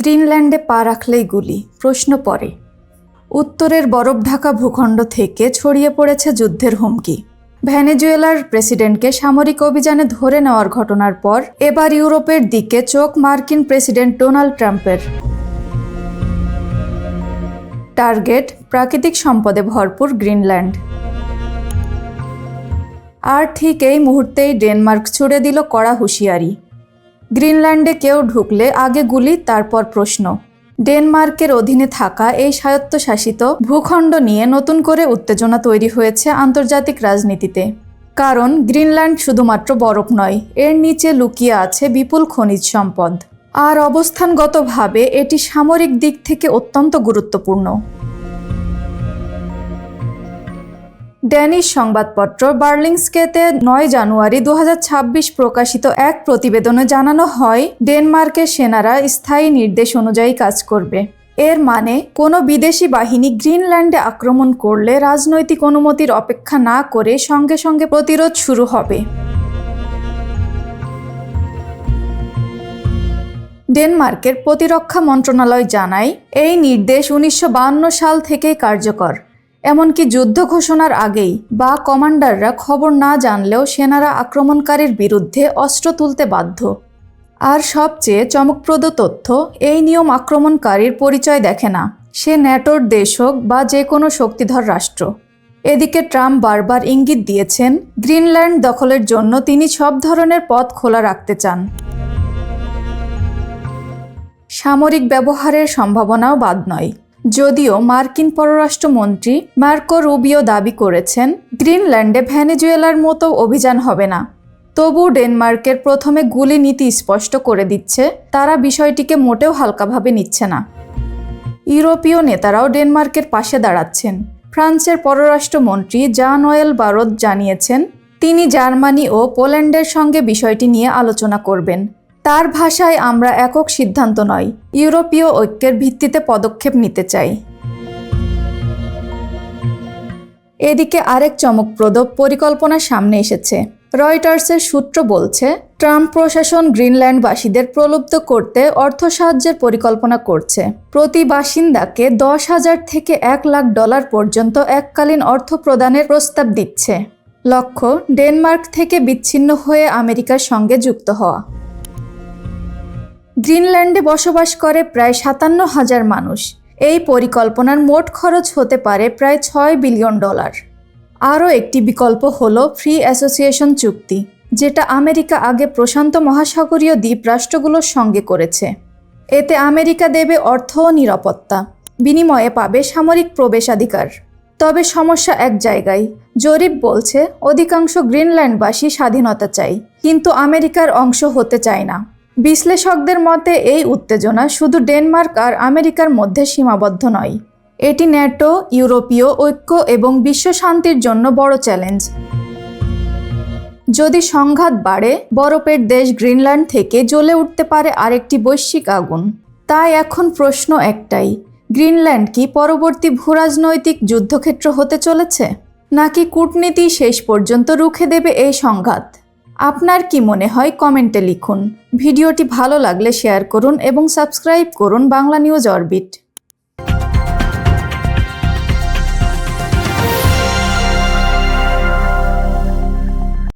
গ্রিনল্যান্ডে পা রাখলেই গুলি, প্রশ্ন পড়ে। উত্তরের বরফ ঢাকা ভূখণ্ড থেকে ছড়িয়ে পড়েছে যুদ্ধের হুমকি। ভেনেজুয়েলার প্রেসিডেন্টকে সামরিক অভিযানে ধরে নেওয়ার ঘটনার পর এবার ইউরোপের দিকে চোখ মার্কিন প্রেসিডেন্ট ডোনাল্ড ট্রাম্পের। টার্গেট প্রাকৃতিক সম্পদে ভরপুর গ্রিনল্যান্ড। আর ঠিক এই মুহূর্তেই ডেনমার্ক ছুড়ে দিল কড়া হুঁশিয়ারি। গ্রিনল্যান্ডে কেউ ঢুকলে আগে গুলি, তারপর প্রশ্ন। ডেনমার্কের অধীনে থাকা এই স্বায়ত্তশাসিত ভূখণ্ড নিয়ে নতুন করে উত্তেজনা তৈরি হয়েছে আন্তর্জাতিক রাজনীতিতে। কারণ গ্রিনল্যান্ড শুধুমাত্র বরফ নয়, এর নিচে লুকিয়ে আছে বিপুল খনিজ সম্পদ। আর অবস্থানগতভাবে এটি সামরিক দিক থেকে অত্যন্ত গুরুত্বপূর্ণ। ড্যানিশ সংবাদপত্র বার্লিংস্কেতে 9 জানুয়ারি 2026 প্রকাশিত এক প্রতিবেদনে জানানো হয়, ডেনমার্কের সেনারা স্থায়ী নির্দেশ অনুযায়ী কাজ করবে। এর মানে কোনো বিদেশি বাহিনী গ্রিনল্যান্ডে আক্রমণ করলে রাজনৈতিক অনুমতির অপেক্ষা না করে সঙ্গে সঙ্গে প্রতিরোধ শুরু হবে। ডেনমার্কের প্রতিরক্ষা মন্ত্রণালয় জানায়, এই নির্দেশ 1952 সাল থেকেই কার্যকর। এমনকি যুদ্ধ ঘোষণার আগেই বা কমান্ডাররা খবর না জানলেও সেনারা আক্রমণকারীর বিরুদ্ধে অস্ত্র তুলতে বাধ্য। আর সবচেয়ে চমকপ্রদ তথ্য, এই নিয়ম আক্রমণকারীর পরিচয় দেখে না, সে ন্যাটোর দেশ হোক বা যে কোনো শক্তিধর রাষ্ট্র। এদিকে ট্রাম্প বারবার ইঙ্গিত দিয়েছেন, গ্রিনল্যান্ড দখলের জন্য তিনি সব ধরনের পথ খোলা রাখতে চান। সামরিক ব্যবহারের সম্ভাবনাও বাদ নয়। যদিও মার্কিন পররাষ্ট্রমন্ত্রী মার্কো রুবিও দাবি করেছেন, গ্রিনল্যান্ডে ভেনেজুয়েলার মতো অভিযান হবে না, তবু ডেনমার্কের প্রথমে গুলি নীতি স্পষ্ট করে দিচ্ছে তারা বিষয়টিকে মোটেও হালকাভাবে নিচ্ছে না। ইউরোপীয় নেতারাও ডেনমার্কের পাশে দাঁড়াচ্ছেন। ফ্রান্সের পররাষ্ট্রমন্ত্রী জান-নোয়েল বারোদ জানিয়েছেন, তিনি জার্মানি ও পোল্যান্ডের সঙ্গে বিষয়টি নিয়ে আলোচনা করবেন। তার ভাষায়, আমরা একক সিদ্ধান্ত নয়, ইউরোপীয় ঐক্যের ভিত্তিতে পদক্ষেপ নিতে চাই। এদিকে আরেক চমকপ্রদ পরিকল্পনা সামনে এসেছে। রয়টার্সের সূত্র বলছে, ট্রাম্প প্রশাসন গ্রিনল্যান্ডবাসীদের প্রলুব্ধ করতে অর্থ সাহায্যের পরিকল্পনা করছে। প্রতি বাসিন্দাকে $10,000 থেকে $1 লাখ পর্যন্ত এককালীন অর্থ প্রদানের প্রস্তাব দিচ্ছে। লক্ষ্য, ডেনমার্ক থেকে বিচ্ছিন্ন হয়ে আমেরিকার সঙ্গে যুক্ত হওয়া। গ্রিনল্যান্ডে বসবাস করে প্রায় 57,000 মানুষ। এই পরিকল্পনার মোট খরচ হতে পারে প্রায় $6 বিলিয়ন। আরও একটি বিকল্প হলো ফ্রি অ্যাসোসিয়েশন চুক্তি, যেটা আমেরিকা আগে প্রশান্ত মহাসাগরীয় দ্বীপ রাষ্ট্রগুলোর সঙ্গে করেছে। এতে আমেরিকা দেবে অর্থ ও নিরাপত্তা, বিনিময়ে পাবে সামরিক প্রবেশাধিকার। তবে সমস্যা এক জায়গায়। জরিপ বলছে, অধিকাংশ গ্রিনল্যান্ডবাসী স্বাধীনতা চায়, কিন্তু আমেরিকার অংশ হতে চায় না। বিশ্লেষকদের মতে এই উত্তেজনা শুধু ডেনমার্ক আর আমেরিকার মধ্যে সীমাবদ্ধ নয়, এটি ন্যাটো, ইউরোপীয় ঐক্য এবং বিশ্ব শান্তির জন্য বড় চ্যালেঞ্জ। যদি সংঘাত বাড়ে, বরফের দেশ গ্রিনল্যান্ড থেকে জ্বলে উঠতে পারে আরেকটি বৈশ্বিক আগুন। তাই এখন প্রশ্ন একটাই, গ্রিনল্যান্ড কি পরবর্তী ভূরাজনৈতিক যুদ্ধক্ষেত্র হতে চলেছে, নাকি কূটনীতি শেষ পর্যন্ত রুখে দেবে এই সংঘাত? আপনার কি মনে হয় কমেন্টে লিখুন। ভিডিওটি ভালো লাগলে শেয়ার করুন এবং সাবস্ক্রাইব করুন বাংলা নিউজ অরবিট।